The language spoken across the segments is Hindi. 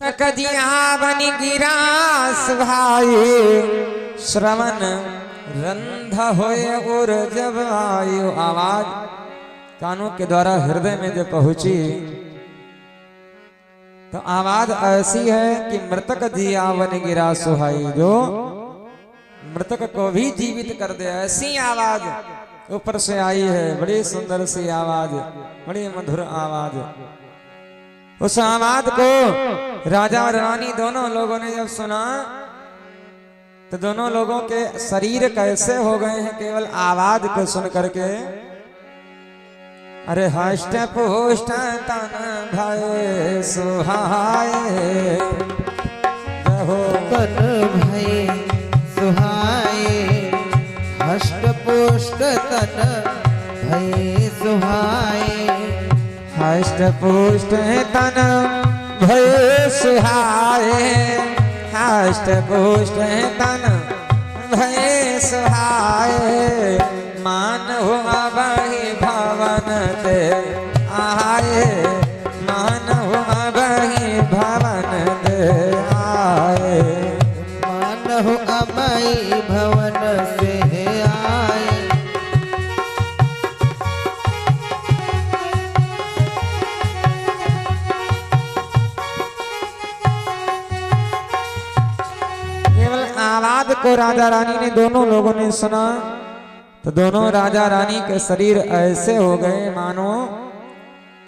कदिया बन गिरास भाई श्रवण रंध होए और जब आयु आवाज कानों के द्वारा हृदय में जब पहुंची तो आवाज ऐसी है कि मृतक दिया बन गिरा सुहाई, जो मृतक को भी जीवित कर दे ऐसी आवाज ऊपर से आई है। बड़ी सुंदर सी आवाज, बड़ी मधुर आवाज। उस आवाज को राजा और रानी दोनों लोगों ने जब सुना तो दोनों लोगों के शरीर कैसे हो गए हैं केवल आवाज को सुन करके। अरे हष्ट पुष्ट तन भय सुहाए, हो तन भय सुहाए, हष्ट पुष्ट तन भय सुहाए, हष्ट पुष्ट तन भय सुहाए, हष्ट पुष्ट तन भय सुहाए। मान हुआ बही भवन ते आए, मान हुआ बही भवन ते आए, मान हुआ बही भवन से आए। आवाज को राजा रानी ने दोनों लोगों ने सुना तो दोनों राजा रानी के शरीर ऐसे हो गए मानो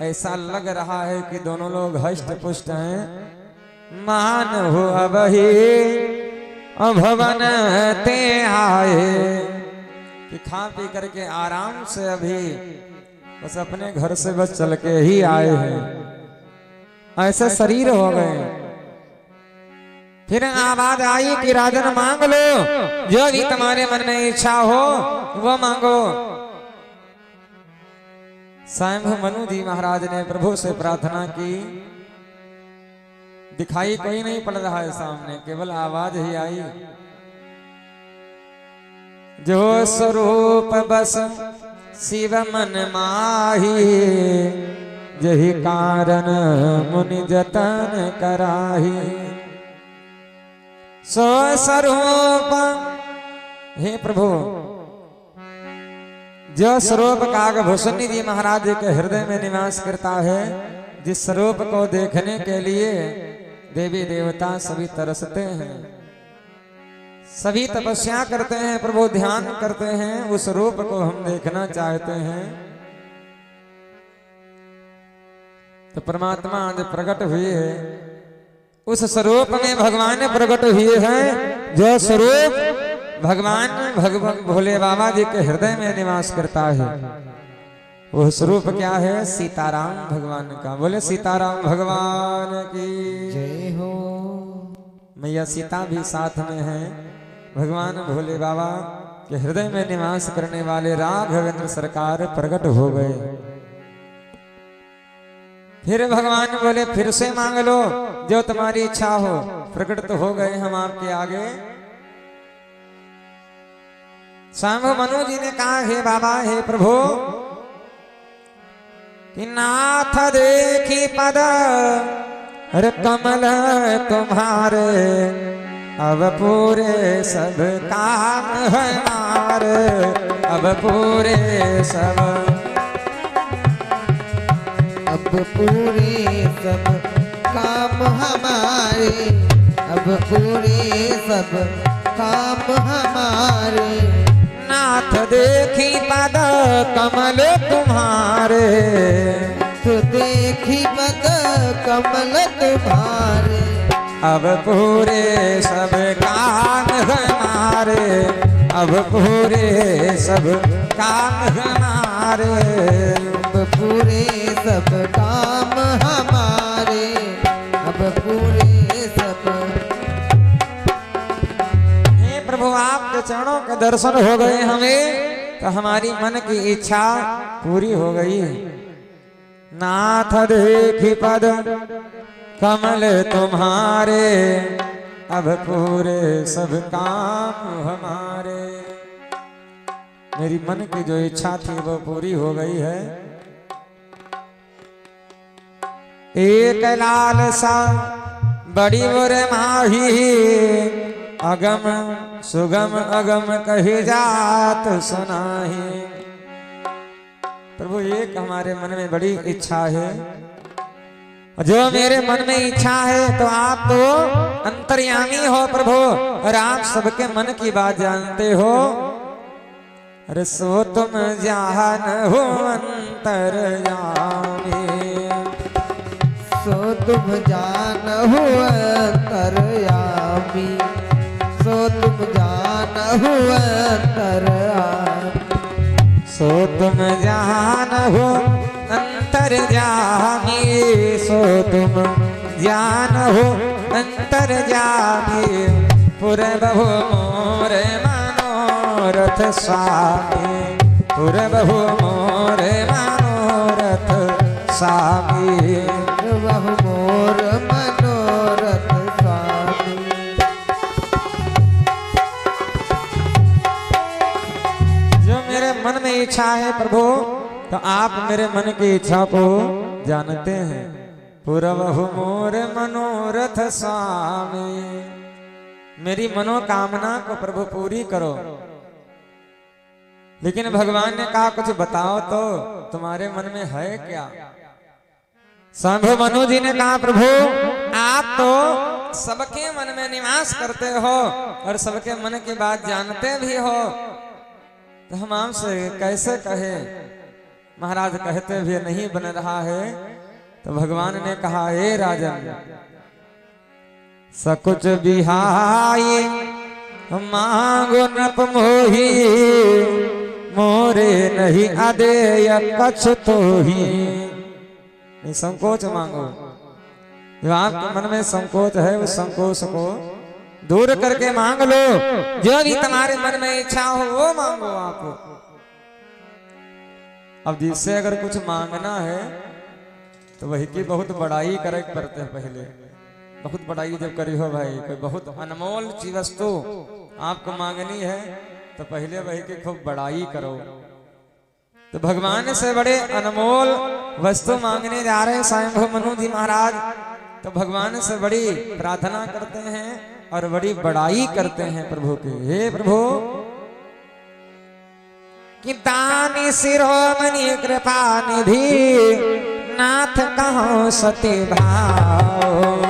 ऐसा लग रहा है कि दोनों लोग हष्ट पुष्ट हैं। मान हो अबही भवन ते आए, कि खा पी करके आराम से अभी बस अपने घर से बस चल के ही आए हैं, ऐसे शरीर हो गए। फिर आवाज आई कि राजन मांग लो, जो भी तुम्हारे मन में इच्छा हो वो मांगो। स्वयं मनु जी महाराज ने प्रभु से प्रार्थना की, दिखाई कोई नहीं पड़ रहा है सामने, केवल आवाज ही आई। जो स्वरूप बस शिव मन माही, यही कारण मुनि जतन कराही। सो स्वरूप हे प्रभु, जो स्वरूप कागभूषणी जी महाराज के हृदय में निवास करता है, जिस स्वरूप को देखने के लिए देवी देवता सभी तरसते हैं, सभी तपस्या करते हैं, प्रभु ध्यान करते हैं, उस रूप को हम देखना चाहते हैं। तो परमात्मा आज प्रकट हुए हैं, उस स्वरूप में भगवान प्रकट हुए हैं, जो स्वरूप भगवान भोले बाबा जी के हृदय में निवास करता है। वो स्वरूप क्या है? सीताराम भगवान का। बोले सीताराम भगवान की जय हो। मैया सीता भी साथ में है। भगवान भोले बाबा के हृदय में निवास करने वाले राघवेंद्र सरकार प्रकट हो गए। फिर भगवान बोले फिर से मांग लो जो तुम्हारी इच्छा हो। प्रकट तो हो गए हम आपके आगे। स्वयं मनु जी ने कहा, हे बाबा, हे प्रभु, कि नाथ देखी पद अरे कमल तुम्हारे, अब पूरे सब काम हमारे, अब पूरे सब, अब पूरे सब काम हमारे, अब पूरे सब काम हमारे। नाथ देखी पद कमल तुम्हारे, तो देखी पद कमल तुम्हारे, अब पूरे सब काम हमारे, अब पूरे सब काम हमारे, अब पूरे सब काम हमारे, अब पूरे सब। हे प्रभु, आपके चरणों के दर्शन हो गए हमें, तो हमारी मन की इच्छा पूरी हो गई। नाथ देखी पद कमल तुम्हारे, अब पूरे सब काम हमारे। मेरी मन की जो इच्छा थी वो पूरी हो गई है। एक लाल सा बड़ी मोर माही अगम सुगम अगम कही जात सुनाही। प्रभु एक हमारे मन में बड़ी इच्छा है, जो मेरे मन में इच्छा है तो आप तो अंतर्यामी हो प्रभु, और आप सबके मन की बात जानते हो। अरे सो तुम जान हो अंतर्यामी, सो तुम जान हो अंतर्यामी, सो तुम जान हो अंतर्यामी, सो तुम जान हो अंतर्यामी, सो तुम जान हो अंतर्यामी। पुरबहु मोर मनोरथ स्वामी, पुरबहु मोर मनोरथ स्वामी, बहु मोर मनोरथ स्वामी। जो मेरे मन में इच्छा है प्रभु, तो आप मेरे मन की इच्छा को जानते हैं। पुरबहु मोर मनोरथ स्वामी, मेरी मनोकामना को प्रभु पूरी करो। लेकिन भगवान ने कहा कुछ बताओ तो, तुम्हारे मन में है क्या? शंभु मनु जी ने कहा प्रभु आप तो सबके मन में निवास करते हो और सबके मन की बात जानते भी हो, तो हम आपसे कैसे कहे? महाराज कहते भी नहीं बन रहा है। तो भगवान ने कहा हे राजन, सकुच बिहाई मांगो नप मोही, मोरे नहीं अदेय कछ तो ही। संकोच मांगो, जो आपके मन में संकोच है उस संकोच को दूर करके मांग लो। जो भी तुम्हारे मन में इच्छा हो वो मांगो आप। अब जिससे अगर कुछ मांगना है तो वही की बहुत बड़ाई करे करते हैं। पहले बहुत बड़ाई जब करी हो भाई, कोई बहुत अनमोल चीज वस्तु आपको मांगनी है तो पहले वही की खूब बड़ाई करो। तो भगवान से बड़े अनमोल वस्तु मांगने जा रहे हैं स्वयंभू मनु जी महाराज। तो भगवान से बड़ी प्रार्थना करते हैं और बड़ी बड़ाई करते हैं प्रभु की। हे प्रभु कि दानी शिरोमणि कृपा निधि, नाथ कहो सती भाव।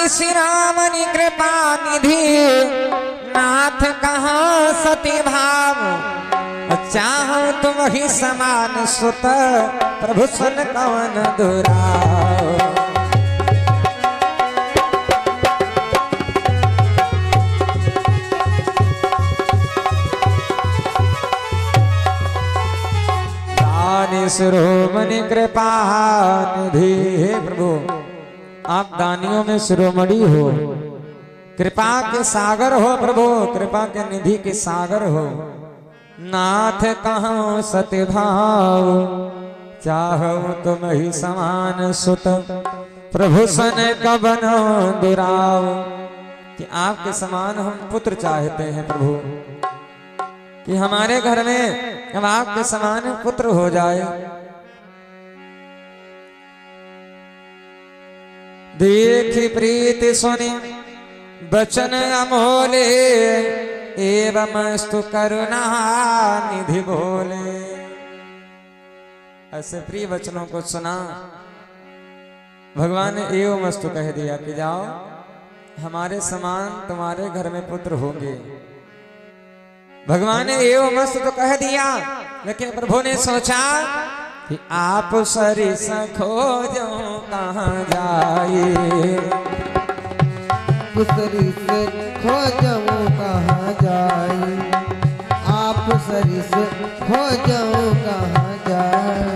शिरोमणि कृपा निधि, नाथ कहाँ सती भाव। चाहो तुम ही समान सुत, प्रभु सुन कवन दुराव। दानी शिरोमणि कृपा निधि, हे प्रभु आप दानियों में शिरोमणि हो, कृपा के सागर हो प्रभु, कृपा के निधि के सागर हो। नाथ कहाँ सतभाव, चाहो तुम ही समान सुत, प्रभु सन कवन दुराव। कि आपके समान हम पुत्र चाहते हैं प्रभु, कि हमारे घर में हम आपके समान पुत्र हो जाए। देखी प्रीति सुनी बचन अमोले, एवमस्तु करुणा निधि बोले। ऐसे प्रिय वचनों को सुना, भगवान ने एवमस्तु कह दिया कि जाओ हमारे समान तुम्हारे घर में पुत्र होंगे। भगवान ने एवमस्तु तो कह दिया, लेकिन प्रभु ने सोचा कि आप सरिस खोजो कहाँ जाए, सरिस खोजो कहाँ जाए, आप सरिस खोजो कहाँ जाए,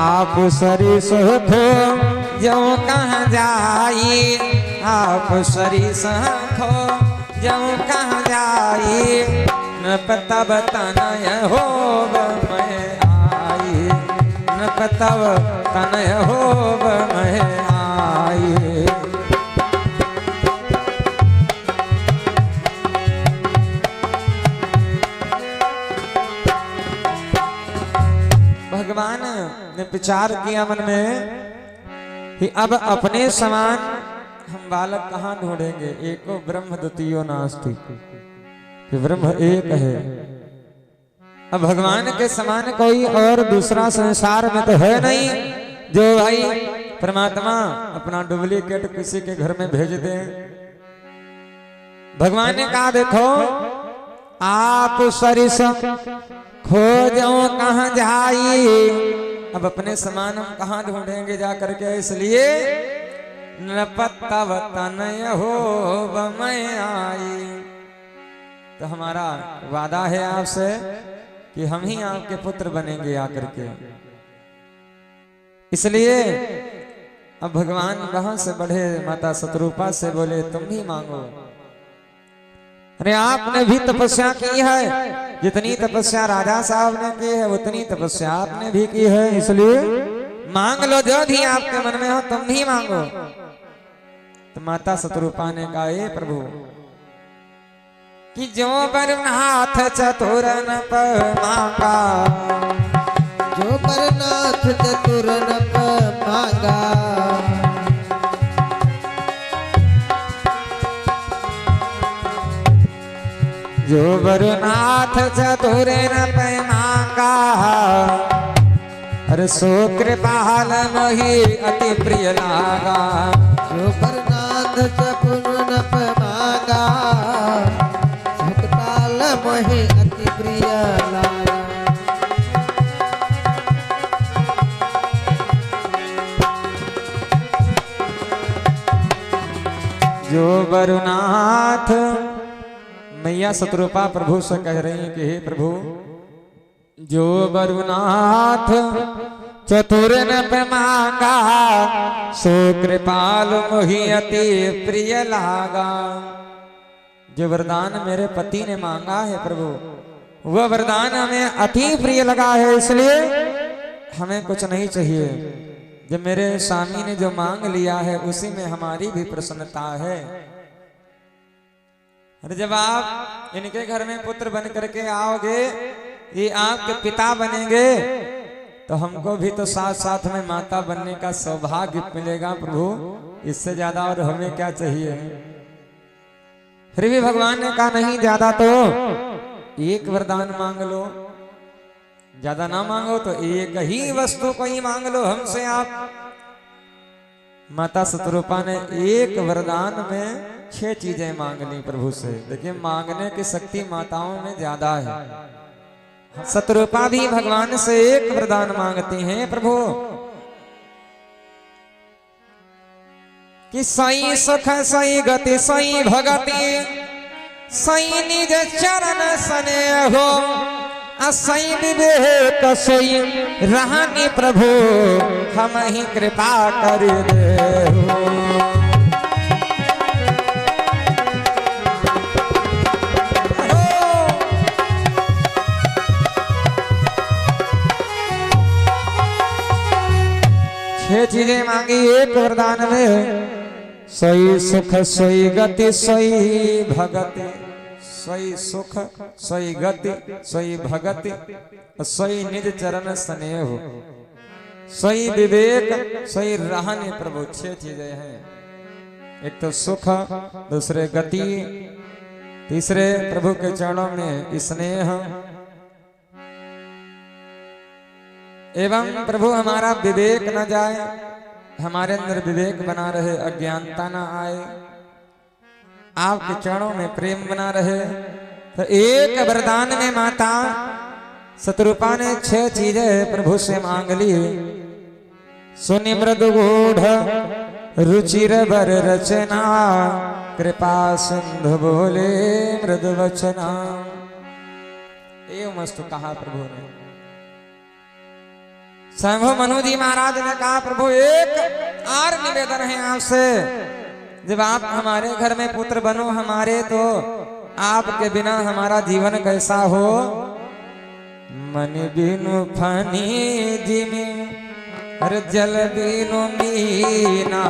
आप सरिस खोजो कहाँ जाए, आप सरिस खोजो कहाँ जाए। न पता बतानय हो मैं आई, न पतव तनय हो मैं आई। विचार किया मन में कि अब अपने समान हम बालक कहाँ ढूंढेंगे। एको ब्रह्म द्वितीयो नास्ति, कि ब्रह्म एक है। अब भगवान के समान कोई और दूसरा संसार में तो है नहीं जो भाई परमात्मा अपना डुप्लीकेट किसी के घर में भेज दे। भगवान ने कहा देखो आप सरिस खोजो कहाँ जाई, अब अपने समान हम कहाँ ढूंढेंगे जा करके, इसलिए नपतव तनय हो बमय आई। तो हमारा वादा है आपसे कि हम ही आपके पुत्र बनेंगे आकर के। इसलिए अब भगवान वहां से बढ़े, माता शतरूपा से बोले तुम ही मांगो। अरे आपने भी तपस्या की है, जितनी तपस्या राजा साहब ने की है उतनी तपस्या आपने भी की है, इसलिए मांग लो जो भी आपके मन में हो, तुम ही मांगो। तो माता शतरूपा ने कहा हे प्रभु कि जो बरनाथ चतुर नप मांगा, जो बरनाथ चतुर नप मांगा, जो बरनाथ चतुर नप मांगा, अरे सो कृपाल मोहि अति प्रिय लागा। जो बरनाथ चतुर नप मांगा, सो कृपाल मोहि अति प्रिय लागा। जो बरनाथ, मैया शतरूपा प्रभु से कह रही हैं कि हे प्रभु जो बरनाथ चतुर नप मांगा, सो कृपाल मोहि अति प्रिय लागा। जो वरदान मेरे पति ने मांगा है प्रभु, वह वरदान हमें अति प्रिय लगा है, इसलिए हमें कुछ नहीं चाहिए। जब मेरे स्वामी ने जो मांग लिया है उसी में हमारी भी प्रसन्नता है। अरे जब आप इनके घर में पुत्र बन करके आओगे, ये आपके पिता बनेंगे, तो हमको भी तो साथ साथ में माता बनने का सौभाग्य मिलेगा प्रभु, इससे ज्यादा और हमें क्या चाहिए। फिर भी भगवान ने कहा नहीं, ज्यादा तो एक वरदान मांग लो, ज्यादा ना मांगो तो एक ही वस्तु को ही मांग लो हमसे आप। माता शतरूपा ने एक वरदान में 6 चीजें मांग ली प्रभु से। देखिए मांगने की शक्ति माताओं में ज्यादा है। शतरूपा भी भगवान से एक वरदान मांगती हैं प्रभु कि सई सुख सई गति सई भगति सई निज चरण स्नेह हो, असई विवेक सोई रहनी प्रभु हम ही कृपा कर दे। 6 चीजें मांगी एक वरदान में, सोई सुख सोई गति सोई भगति, सोई सुख सोई गति सोई भगति सोई निज चरण स्नेह, सोई विवेक सोई रहने प्रभु। 6 चीजें हैं। एक तो सुख, दूसरे गति, तीसरे प्रभु के चरणों में स्नेह, एवं प्रभु हमारा विवेक न जाए, हमारे अंदर विवेक बना रहे, अज्ञानता न आए, आपके चरणों में प्रेम बना रहे। तो एक वरदान में माता शतरूपा ने 6 चीजें प्रभु से मांग ली। सुनि मृदु गूढ़ रुचिर बर रचना, कृपा सिंधु बोले मृदु वचना। एवं मस्त कहा प्रभु ने। शंभु मनु जी महाराज ने कहा प्रभु एक और निवेदन है आपसे, जब आप हमारे घर में पुत्र बनो हमारे, तो आपके बिना हमारा जीवन कैसा हो। मन बिनु फनी जिमी हर जल बिनु मीना,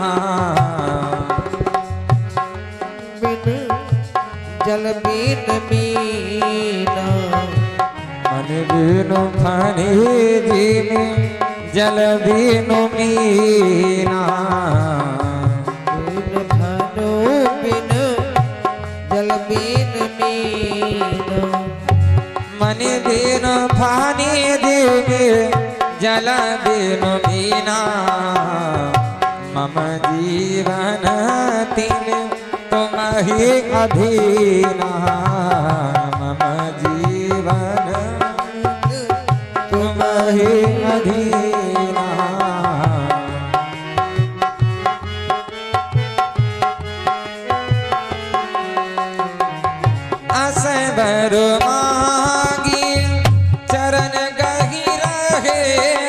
जल बिन मीना। मन बिनु फनी जिमी जल बीनु मीना बिन भानु बिन जल बिन मीना मन बिन फानी देवे जल बिनु मीना मम जीवन तिन तुम ही अधीना मम जीवन तुम ही अधीना असबर मांगी चरण गही रहे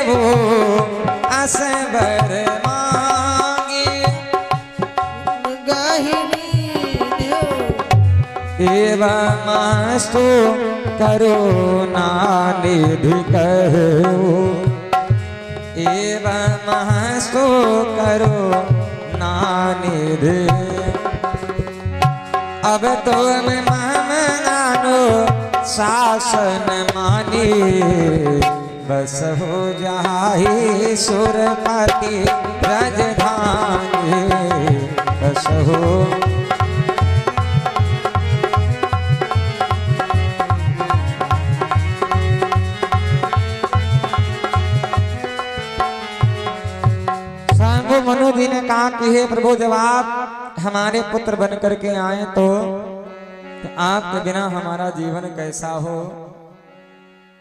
वो असबर मांगी गाहिनी दियो एवं मस्तु करुणा निधि कहो एवं मस्तु करुणा निधि अब तुम मानो शासन मानी बस हो जाही सुरपति राजधानी बस हो सांगो मनोजी ने कहा कि हे प्रभु जब आप हमारे पुत्र बन करके आए तो आपके बिना हमारा जीवन कैसा हो।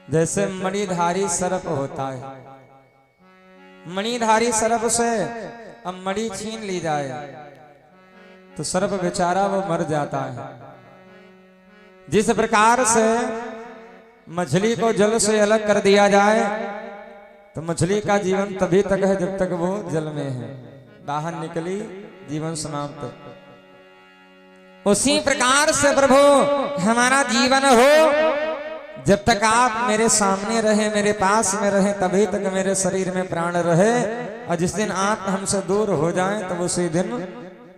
जैसे मणिधारी सर्प होता है, मणिधारी सर्प से अब मणि छीन ली जाए तो सर्प बेचारा वो मर जाता है। जिस प्रकार से मछली को जल से अलग कर दिया जाए तो मछली का जीवन तभी तक है जब तक वो जल में है, बाहर निकली जीवन समाप्त। उसी प्रकार से प्रभु हमारा जीवन हो, जब तक आप मेरे सामने रहे, मेरे पास में रहे, तभी तक मेरे शरीर में प्राण रहे। और जिस दिन आप हमसे दूर हो जाएं तो उसी दिन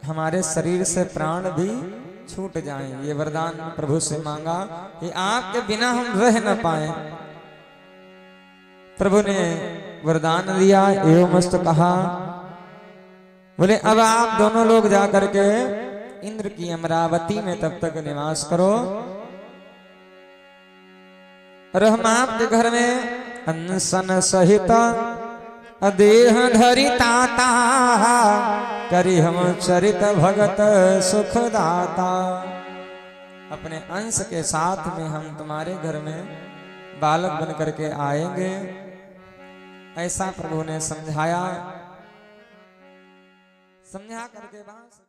हमारे शरीर से प्राण भी छूट जाएं। ये वरदान प्रभु से मांगा कि आपके बिना हम रह न पाए। प्रभु ने वरदान दिया एवं मस्त कहा, बोले अब आप दोनों लोग जाकर के इंद्र की अमरावती में तब तक निवास करो और हम आपके घर में अनशन सहित देह धरि ताता करी हम चरित भगत सुखदाता। अपने अंश के साथ में हम तुम्हारे घर में बालक बन करके आएंगे, ऐसा प्रभु ने समझा करके बाद